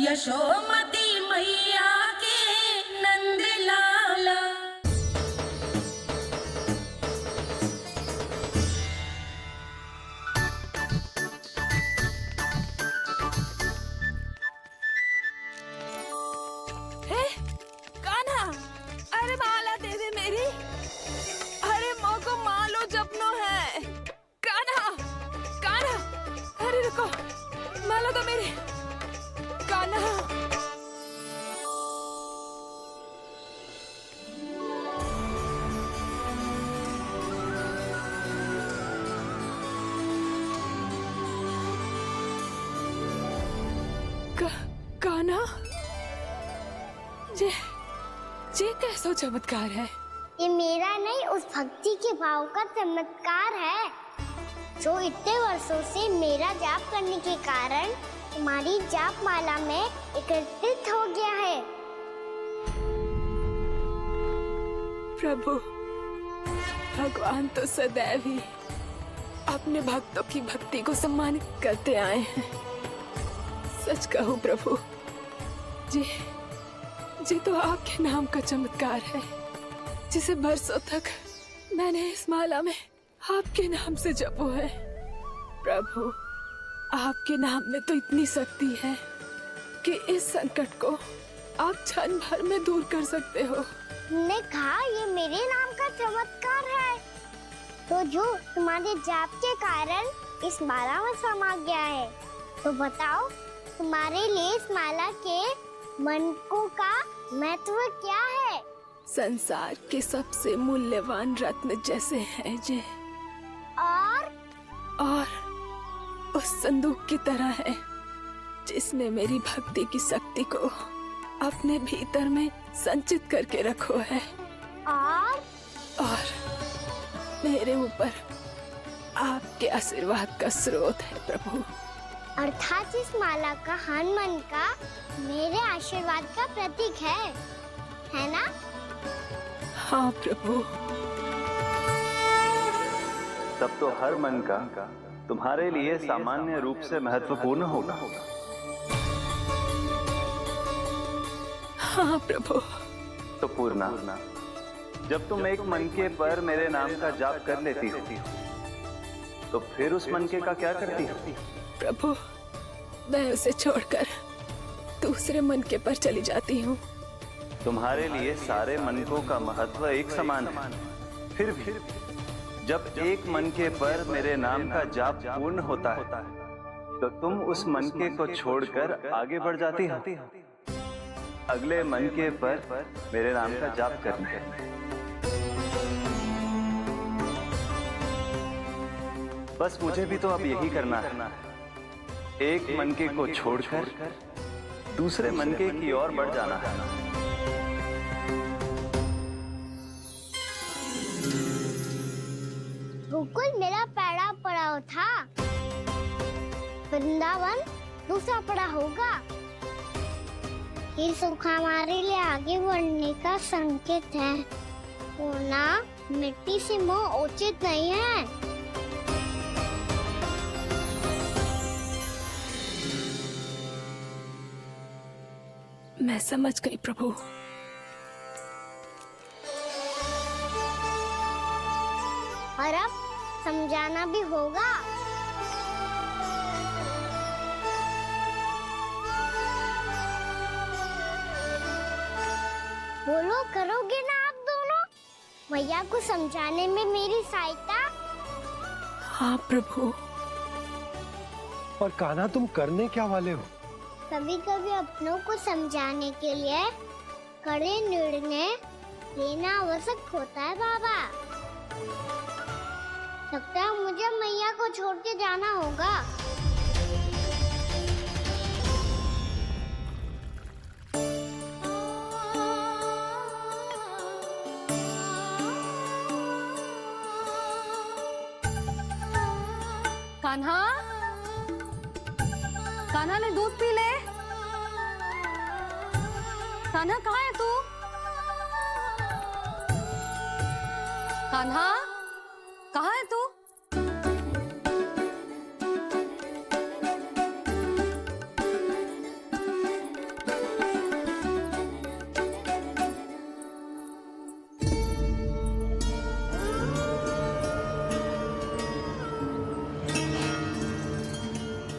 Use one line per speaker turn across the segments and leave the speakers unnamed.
यशोमती मैया के नंद लाला।
कान्हा, अरे माला दे दे मेरी। अरे मोको मालो जपनो है। कान्हा, कान्हा, अरे रुको, माला दो मेरी। कान्हा, कान्हा, ये कैसा चमत्कार है?
ये मेरा नहीं, उस भक्ति के भाव का चमत्कार है जो इतने वर्षों से मेरा जाप करने के कारण तुम्हारी जाप माला में एकत्रित हो गया है।
प्रभु, भगवान तो सदैव ही अपने भक्तों की भक्ति को सम्मानित करते आए हैं। सच कहूं प्रभु, जी तो आपके नाम का चमत्कार है, जिसे बरसों तक मैंने इस माला में आपके नाम से जपो है। प्रभु, आपके नाम में तो इतनी शक्ति है कि इस संकट को आप क्षण भर में दूर कर सकते हो।
तुमने कहा ये मेरे नाम का चमत्कार है, तो जो तुम्हारे जाप के कारण इस माला में समा गया है, तो बताओ तुम्हारे लिए इस माला के मनकों का महत्व क्या है?
संसार के सबसे मूल्यवान रत्न जैसे हैं जे, और उस संदूक की तरह है जिसने मेरी भक्ति की शक्ति को अपने भीतर में संचित करके रखो है। और मेरे ऊपर आपके आशीर्वाद का स्रोत है प्रभु।
अर्थात इस माला का हर मन का मेरे आशीर्वाद का प्रतीक है ना?
हाँ प्रभु।
तब तो हर मन का तुम्हारे लिए सामान्य रूप से महत्वपूर्ण होगा।
हाँ प्रभु।
तो पूर्णा, जब तुम एक मनके पर मेरे नाम का जाप कर लेती हो, तो फिर उस मनके का क्या करती हो?
प्रभु, मैं उसे छोड़कर दूसरे मनके पर चली जाती हूँ।
तुम्हारे लिए सारे मनकों का महत्व एक समान है। फिर भी जब एक मनके पर मेरे नाम का जाप पूर्ण होता है, तो तुम उस मनके को छोड़कर आगे बढ़ जाती हो अगले मनके पर मेरे नाम का जाप करने। बस मुझे भी तो अब यही करना है, एक मनके को छोड़कर दूसरे मनके की ओर बढ़ जाना है।
गोकुल मेरा पहला पड़ाव था, वृंदावन दूसरा पड़ा होगा। ये सुख हमारे लिए आगे बढ़ने का संकेत है, होना मिट्टी से मोह उचित नहीं है।
मैं समझ गई प्रभु।
और अब समझाना भी होगा। बोलो, करोगे ना आप दोनों? मैया को समझाने में मेरी सहायता?
हाँ प्रभु।
और कान्हा, तुम करने क्या वाले हो?
कभी कभी अपनों को समझाने के लिए कड़े निर्णय लेना आवश्यक होता है बाबा। लगता है मुझे मैया को छोड़ के जाना होगा।
कान्हा, कान्हा ने दूध पी ले। कान्हा कहाँ है तू? कान्हा, कहाँ है तू?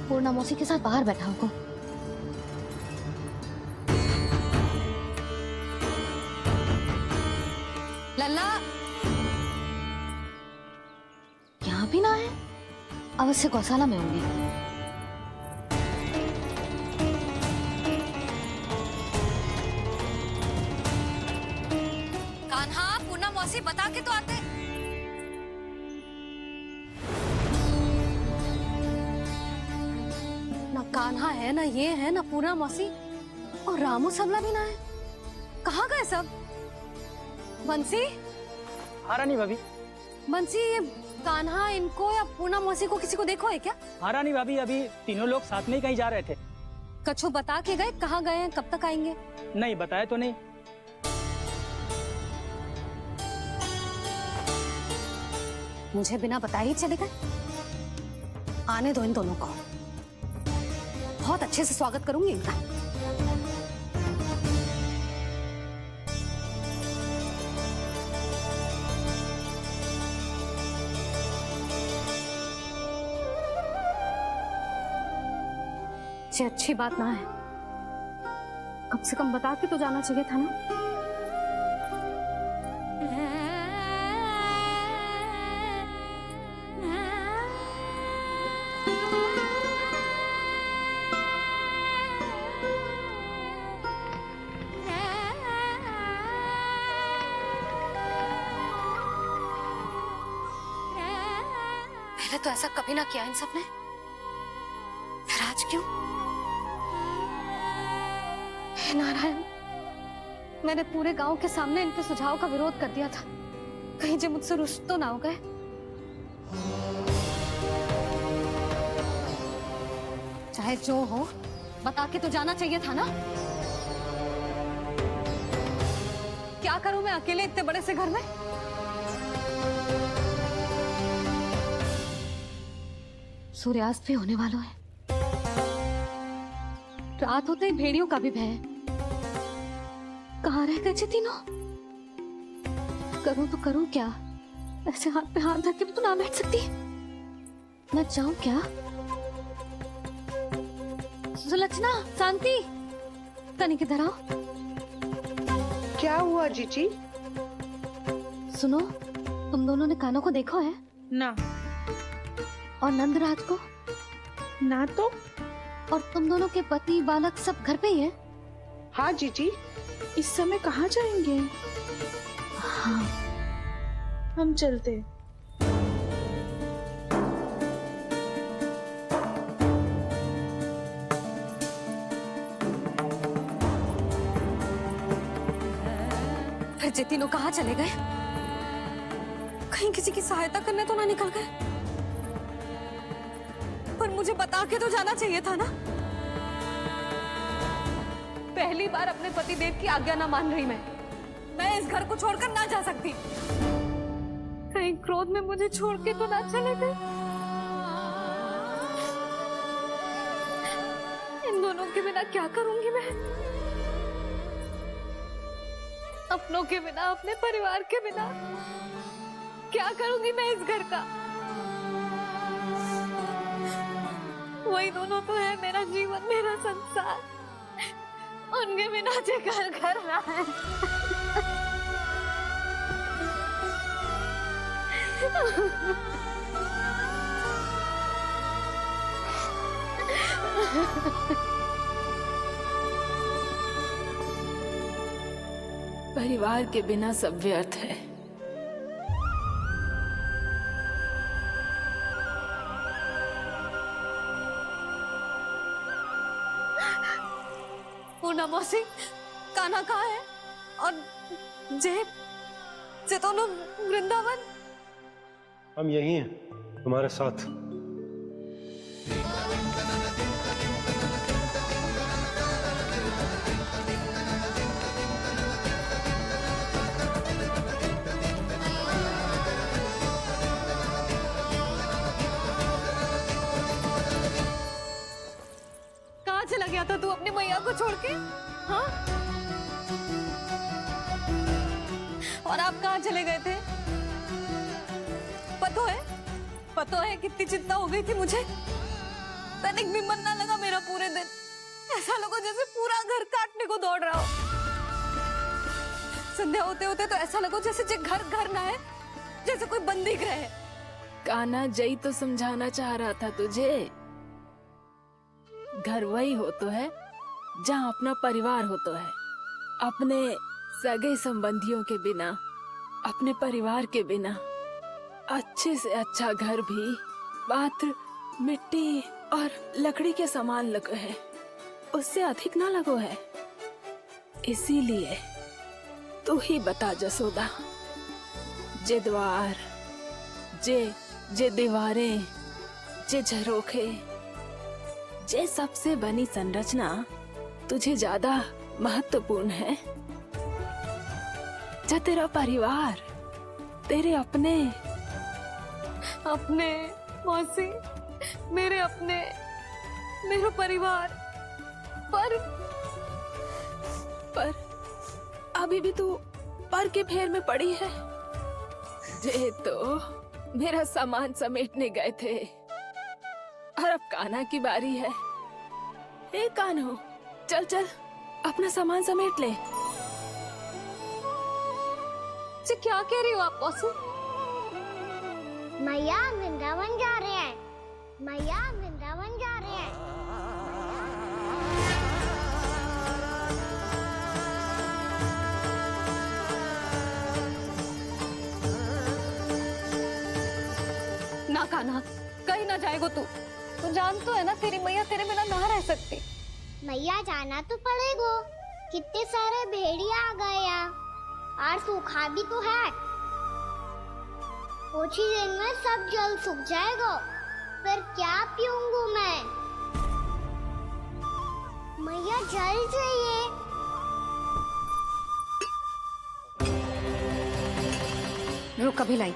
पूर्णा मौसी के साथ बाहर बैठा होगा। लल्ला यहाँ भी ना है, अवश्य गौशाला में होंगे। कान्हा, पूर्णा मौसी बता के तो आते। ना कान्हा है, ना ये है, ना पूर्णा मौसी, और रामू सबला भी ना है। कहाँ गए सब? बंसी,
हाँ रानी भाभी।
बंसी, ये कान्हा इनको या पूर्णा मौसी को किसी को देखो है क्या?
हाँ रानी भाभी, अभी तीनों लोग साथ में ही कहीं जा रहे थे।
कछु बता के गए कहाँ गए हैं, कब तक आएंगे?
नहीं बताया तो नहीं।
मुझे बिना बताए ही चले गए। आने दो इन दोनों को, बहुत अच्छे से स्वागत करूंगी इनका। ये अच्छी बात ना है, कम से कम बता के तो जाना चाहिए था ना। पहले तो ऐसा कभी ना किया इन सब ने, फिर आज क्यों? हे नारायण, मैंने पूरे गांव के सामने इनके सुझाव का विरोध कर दिया था, कहीं जो मुझसे रुष्ट तो ना हो गए। चाहे जो हो, बता के तो जाना चाहिए था ना। क्या करूं मैं अकेले इतने बड़े से घर में? सूर्यास्त भी होने वाला है, रात होते ही भेड़ियों का भी भय है। कहाँ रह गए थे तीनों? करूं तो करूं क्या? ऐसे हाथ पे हाथ रख के तो ना बैठ सकती। मैं जाऊं क्या? सुलक्षणा, शांति, तनिक इधर आओ।
क्या हुआ जीजी?
सुनो, तुम दोनों ने कानों को देखा है?
ना।
और नंदराज को?
ना तो।
और तुम दोनों के पति बालक सब घर पे ही है?
हाँ जीजी, इस समय कहाँ जाएंगे?
हाँ।
हम चलते।
फिर जे तीनों कहाँ चले गए? कहीं किसी की सहायता करने तो ना निकल गए? पर मुझे बता के तो जाना चाहिए था ना। पहली बार अपने पति देव की आज्ञा ना मान रही मैं इस घर को छोड़कर ना जा सकती। कहीं क्रोध में मुझे छोड़ के तो ना चले गए। इन दोनों के बिना क्या करूंगी मैं? अपनों के बिना, अपने परिवार के बिना क्या करूंगी मैं इस घर का? वही दोनों तो है मेरा जीवन, मेरा संसार। उनके बिना जो घर घर रहा है।
परिवार के बिना सब व्यर्थ है।
पूर्णा मौसी, कान्हा कहाँ है? और जे दोनों वृंदावन?
हम यही हैं, तुम्हारे साथ।
कहाँ चला गया था तू अपनी मैया को छोड़ के? हाँ? और आप कहाँ चले गए थे? पतो है कितनी चिंता हो गई थी मुझे। तनिक भी मन ना लगा मेरा पूरे दिन। ऐसा लगा जैसे पूरा घर काटने को दौड़ रहा हो। संध्या होते होते तो ऐसा लगा जैसे जे घर घर ना है, जैसे कोई बंदी गृह है।
कान्हा जई तो समझाना चाह रहा था तुझे। घर वही हो तो है जहाँ अपना परिवार हो तो है। अपने सगे संबंधियों के बिना, अपने परिवार के बिना अच्छे से अच्छा घर भी पात्र मिट्टी और लकड़ी के समान लगो है, उससे अधिक ना लगो है। इसीलिए तू ही बता जसोदा, जे द्वार, जे दीवारें, जे झरोखे, जे सबसे बनी संरचना तुझे ज्यादा महत्वपूर्ण है? जो तेरा परिवार, तेरे अपने
मौसी, मेरे अपने, मेरा परिवार। पर
अभी भी तू पर के फेर में पड़ी है। जे तो मेरा सामान समेटने गए थे और अब कान्हा की बारी है। हे कान्हो, चल चल अपना सामान समेट ले।
जी क्या कह रही हो आप मौसी?
मैया वृंदावन जा रहे हैं, मैया वृंदावन जा रहे हैं।
ना कान्हा, कहीं ना जाएगो तू। तू जान तो है ना तेरी मैया तेरे बिना ना रह सकती।
मैया जाना तो पड़ेगा, कितने सारे भेड़िया आ गए यहाँ, और सूखा भी तो है। कुछ ही दिन में सब जल सूख जाएगा, फिर क्या पीऊंगा मैं? मैया जल चाहिए।
रुक अभी लाई।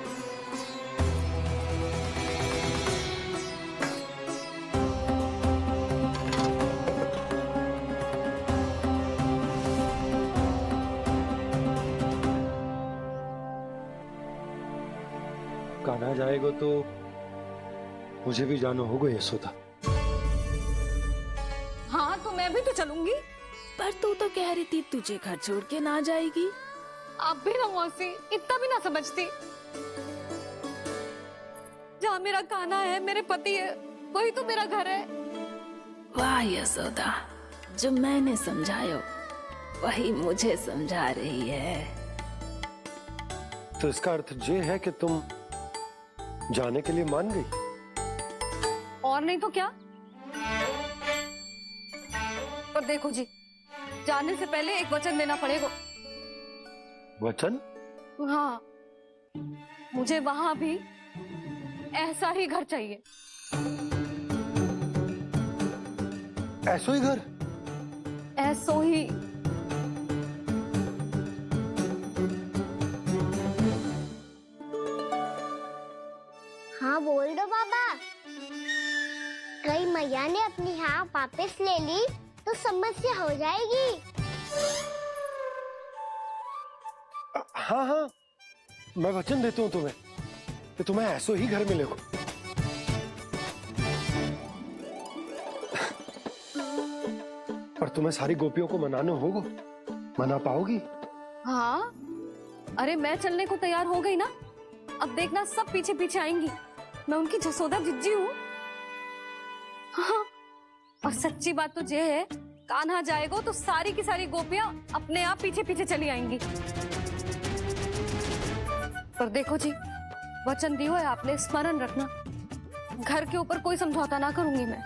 कान्हा जाएगा तो मुझे भी जाना होगा यशोदा।
हाँ तो मैं भी तो चलूंगी।
पर तू तो कह रही थी तुझे घर छोड़ के ना जाएगी।
आप भी ना मौसी, इतना भी ना समझती। जहाँ मेरा कान्हा है, मेरे पति है, वही तो मेरा घर है।
वाह यशोदा, जो मैंने समझायो वही मुझे समझा रही है।
तो इसका अर्थ ये है कि तुम जाने के लिए मान गई?
और नहीं तो क्या। पर देखो जी, जाने से पहले एक वचन देना पड़ेगा।
वचन?
हाँ, मुझे वहां भी ऐसा ही घर चाहिए।
ऐसो ही घर?
ऐसो ही।
हाँ बोल दो बाबा। कई मैया ने अपनी हाँ वापस ले ली तो समस्या हो जाएगी।
हाँ हाँ, मैं वचन देता हूँ तुम्हें कि तुम्हें ऐसो ही घर मिलेगा। पर तुम्हें सारी गोपियों को मनाना होगा। मना पाओगी?
हाँ, अरे मैं चलने को तैयार हो गई ना। अब देखना सब पीछे पीछे आएंगी। मैं उनकी जसोदा जिज्जी हूँ। हाँ, और सच्ची बात तो ये है, कान्हा जाएगा तो सारी की सारी गोपियां अपने आप पीछे पीछे चली आएंगी। पर देखो जी, वचन दियो है आपने, स्मरण रखना। घर के ऊपर कोई समझौता ना करूंगी मैं।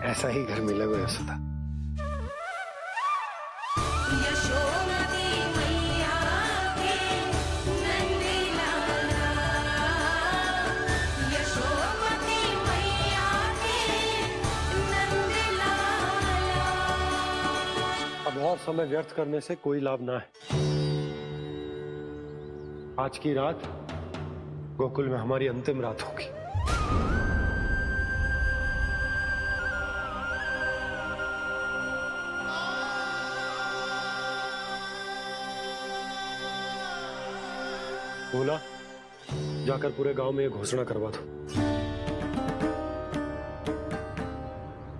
ऐसा ही घर मिलेगा यशोदा।
यशोमती मैया के नंदी लाला, यशोमती मैया के नंदी लाला।
अब और समय व्यर्थ करने से कोई लाभ ना है। आज की रात गोकुल में हमारी अंतिम रात होगी। बोला जाकर पूरे गांव में ये घोषणा करवा दो।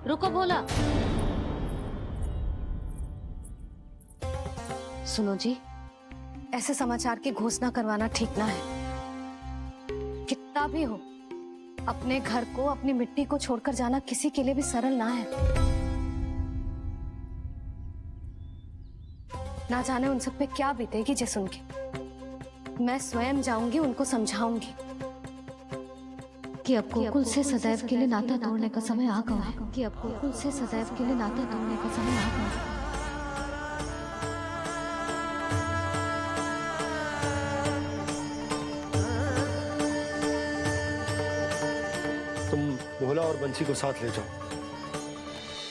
रुको भोला। सुनो जी, ऐसे समाचार की घोषणा करवाना ठीक ना है। कितना भी हो, अपने घर को, अपनी मिट्टी को छोड़कर जाना किसी के लिए भी सरल ना है। ना जाने उन सब पे क्या बीतेगी जे सुन के। मैं स्वयं जाऊंगी, उनको समझाऊंगी कि अब गोकुल से सदैव के लिए नाता तोड़ने का समय आ गया है। कि अब गोकुल से सदैव के लिए नाता तोड़ने का समय आ गया है।
तुम भोला और बंसी को साथ ले जाओ।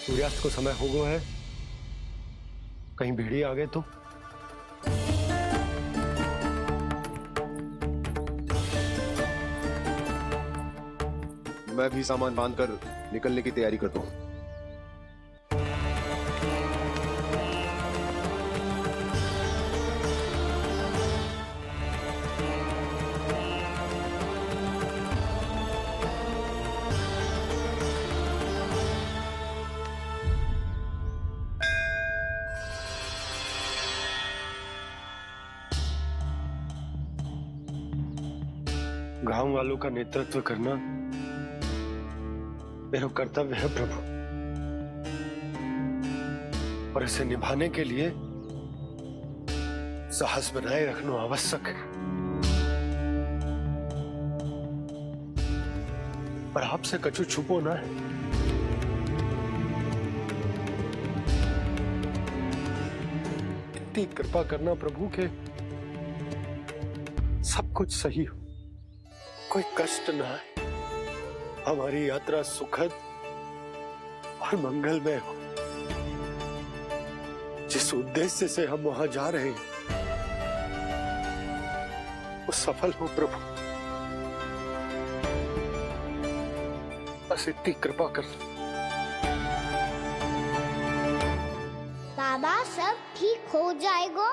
सूर्यास्त को समय हो गया है, कहीं भीड़ी आ गए तो।
मैं भी सामान बांधकर निकलने की तैयारी करता हूँ।
गांव वालों का नेतृत्व करना मेरा कर्तव्य है प्रभु, और इसे निभाने के लिए साहस बनाए रखना आवश्यक है। पर आपसे कछु छुपो ना है। इतनी कृपा करना प्रभु के सब कुछ सही हो, कोई कष्ट ना है, हमारी यात्रा सुखद और मंगलमय हो। जिस उद्देश्य से हम वहां जा रहे हैं वो सफल हो प्रभु, बस इतनी कृपा कर।
बाबा सब ठीक हो जाएगा।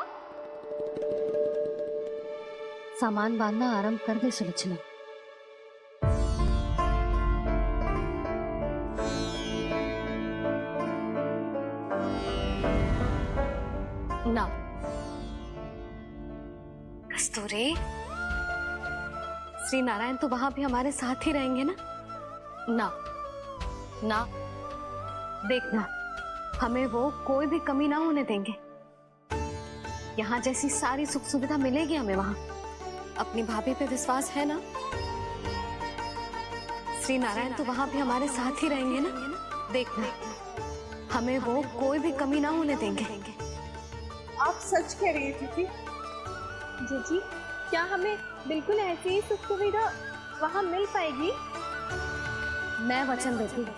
सामान बांधना आरंभ कर दे सुलोचना। ना कस्तूरी, श्री नारायण तो वहां भी हमारे साथ ही रहेंगे ना? ना ना, देखना, हमें वो कोई भी कमी ना होने देंगे। यहाँ जैसी सारी सुख सुविधा मिलेगी हमें वहां। अपनी भाभी पे विश्वास है ना? श्री नारायण तो वहां भी हमारे साथ ही रहेंगे ना? देखना, हमें वो कोई भी कमी ना होने देंगे।
आप सच कह रही थी जीजी, क्या हमें बिल्कुल ऐसी ही सुख सुविधा वहाँ मिल पाएगी?
मैं वचन देती हूँ,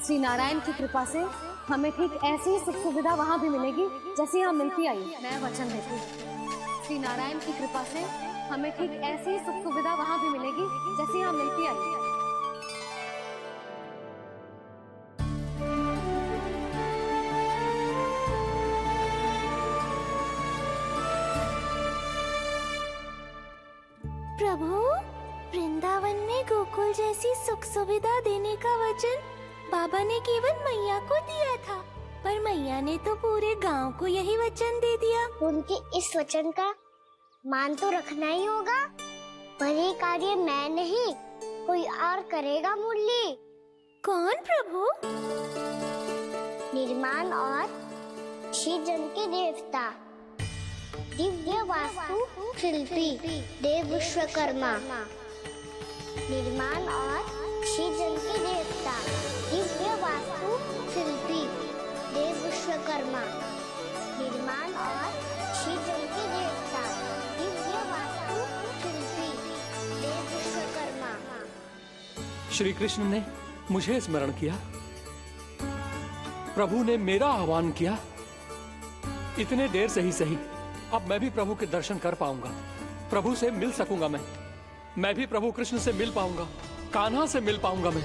श्री नारायण की कृपा से हमें ठीक ऐसी ही सुख सुविधा वहाँ भी मिलेगी जैसी यहाँ मिलती आई। मैं वचन देती हूँ, श्री नारायण की कृपा से हमें ठीक ऐसी ही सुख सुविधा वहाँ भी मिलेगी जैसी यहाँ मिलती आई।
प्रभु, वृंदावन में गोकुल जैसी सुख सुविधा देने का वचन बाबा ने केवल मैया को दिया था, पर मैया ने तो पूरे गांव को यही वचन दे दिया। उनके इस वचन का मान तो रखना ही होगा, पर ये कार्य मैं नहीं, कोई और करेगा। मुरली कौन प्रभु? निर्माण और श्रीजन के देवता, दिव्य वास्तु शिल्पी देव विश्वकर्मा। निर्माण और श्रीजन के देवता, दिव्य वास्तु शिल्पी देव विश्वकर्मा। निर्माण और श्रीजन के देवता, दिव्य वास्तु शिल्पी देव विश्वकर्मा।
श्री कृष्ण ने मुझे स्मरण किया, प्रभु ने मेरा आह्वान किया। इतने देर से ही सही, अब मैं भी प्रभु के दर्शन कर पाऊंगा, प्रभु से मिल सकूंगा। मैं भी प्रभु कृष्ण से मिल पाऊंगा, कान्हा से मिल पाऊंगा मैं।